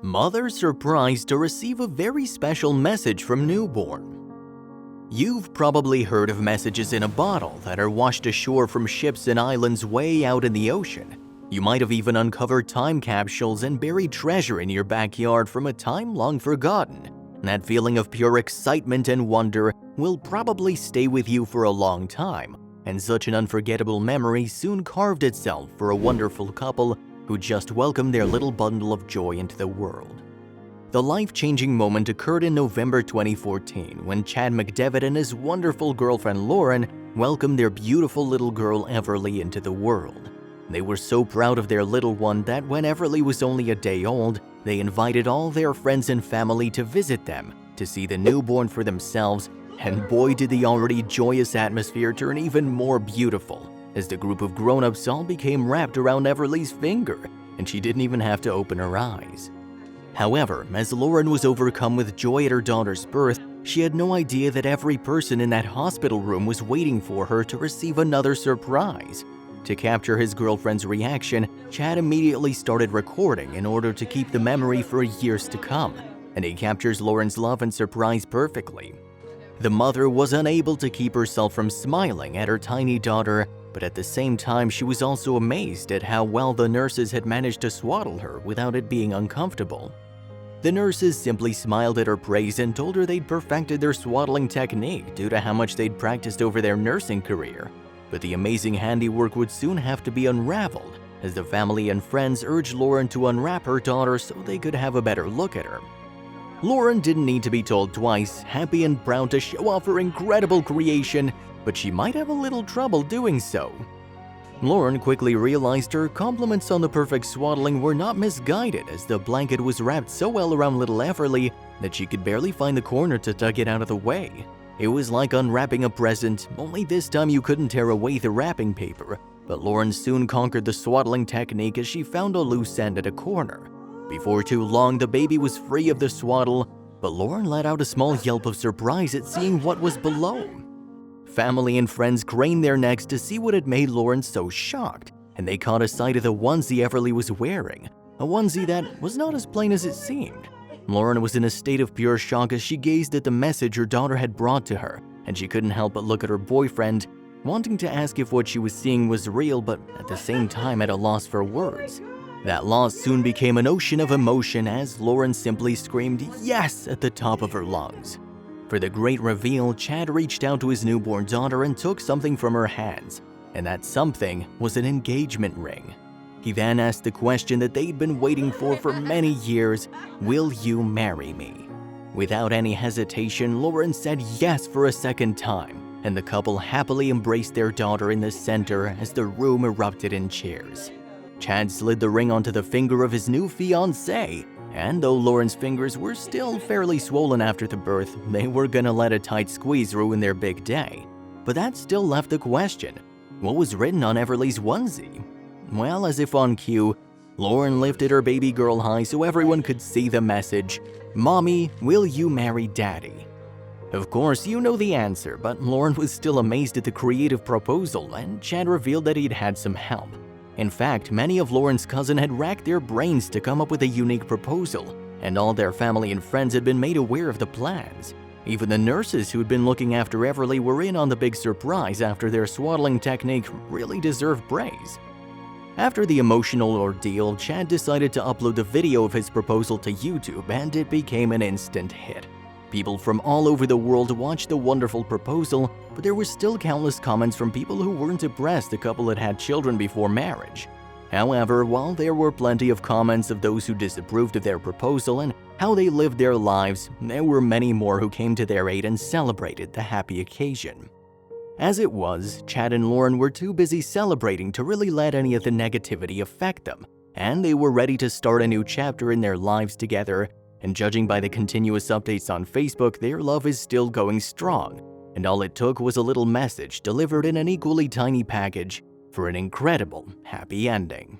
Mother surprised to receive a very special message from newborn. You've probably heard of messages in a bottle that are washed ashore from ships and islands way out in the ocean. You might have even uncovered time capsules and buried treasure in your backyard from a time long forgotten. That feeling of pure excitement and wonder will probably stay with you for a long time, and such an unforgettable memory soon carved itself for a wonderful couple who just welcomed their little bundle of joy into the world. The life-changing moment occurred in November 2014 when Chad McDevitt and his wonderful girlfriend Lauren welcomed their beautiful little girl Everly into the world. They were so proud of their little one that when Everly was only a day old, they invited all their friends and family to visit them to see the newborn for themselves, and boy did the already joyous atmosphere turn even more beautiful as the group of grown-ups all became wrapped around Everly's finger, and she didn't even have to open her eyes. However, as Lauren was overcome with joy at her daughter's birth, she had no idea that every person in that hospital room was waiting for her to receive another surprise. To capture his girlfriend's reaction, Chad immediately started recording in order to keep the memory for years to come, and he captures Lauren's love and surprise perfectly. The mother was unable to keep herself from smiling at her tiny daughter, but at the same time she was also amazed at how well the nurses had managed to swaddle her without it being uncomfortable. The nurses simply smiled at her praise and told her they'd perfected their swaddling technique due to how much they'd practiced over their nursing career. But the amazing handiwork would soon have to be unraveled, as the family and friends urged Lauren to unwrap her daughter so they could have a better look at her. Lauren didn't need to be told twice, happy and proud to show off her incredible creation, but she might have a little trouble doing so. Lauren quickly realized her compliments on the perfect swaddling were not misguided, as the blanket was wrapped so well around little Everly that she could barely find the corner to tuck it out of the way. It was like unwrapping a present, only this time you couldn't tear away the wrapping paper, but Lauren soon conquered the swaddling technique as she found a loose end at a corner. Before too long, the baby was free of the swaddle, but Lauren let out a small yelp of surprise at seeing what was below. Family and friends craned their necks to see what had made Lauren so shocked, and they caught a sight of the onesie Everly was wearing, a onesie that was not as plain as it seemed. Lauren was in a state of pure shock as she gazed at the message her daughter had brought to her, and she couldn't help but look at her boyfriend, wanting to ask if what she was seeing was real, but at the same time at a loss for words. That loss soon became an ocean of emotion as Lauren simply screamed "yes" at the top of her lungs. For the great reveal, Chad reached out to his newborn daughter and took something from her hands, and that something was an engagement ring. He then asked the question that they'd been waiting for many years, "Will you marry me?" Without any hesitation, Lauren said yes for a second time, and the couple happily embraced their daughter in the center as the room erupted in cheers. Chad slid the ring onto the finger of his new fiancée, and though Lauren's fingers were still fairly swollen after the birth, they were gonna let a tight squeeze ruin their big day. But that still left the question, what was written on Everly's onesie? Well, as if on cue, Lauren lifted her baby girl high so everyone could see the message, "Mommy, will you marry Daddy?" Of course, you know the answer, but Lauren was still amazed at the creative proposal, and Chad revealed that he'd had some help. In fact, many of Lauren's cousins had racked their brains to come up with a unique proposal, and all their family and friends had been made aware of the plans. Even the nurses who had been looking after Everly were in on the big surprise after their swaddling technique really deserved praise. After the emotional ordeal, Chad decided to upload the video of his proposal to YouTube, and it became an instant hit. People from all over the world watched the wonderful proposal, but there were still countless comments from people who weren't impressed the couple had had children before marriage. However, while there were plenty of comments of those who disapproved of their proposal and how they lived their lives, there were many more who came to their aid and celebrated the happy occasion. As it was, Chad and Lauren were too busy celebrating to really let any of the negativity affect them, and they were ready to start a new chapter in their lives together, and judging by the continuous updates on Facebook, their love is still going strong, and all it took was a little message delivered in an equally tiny package for an incredible happy ending.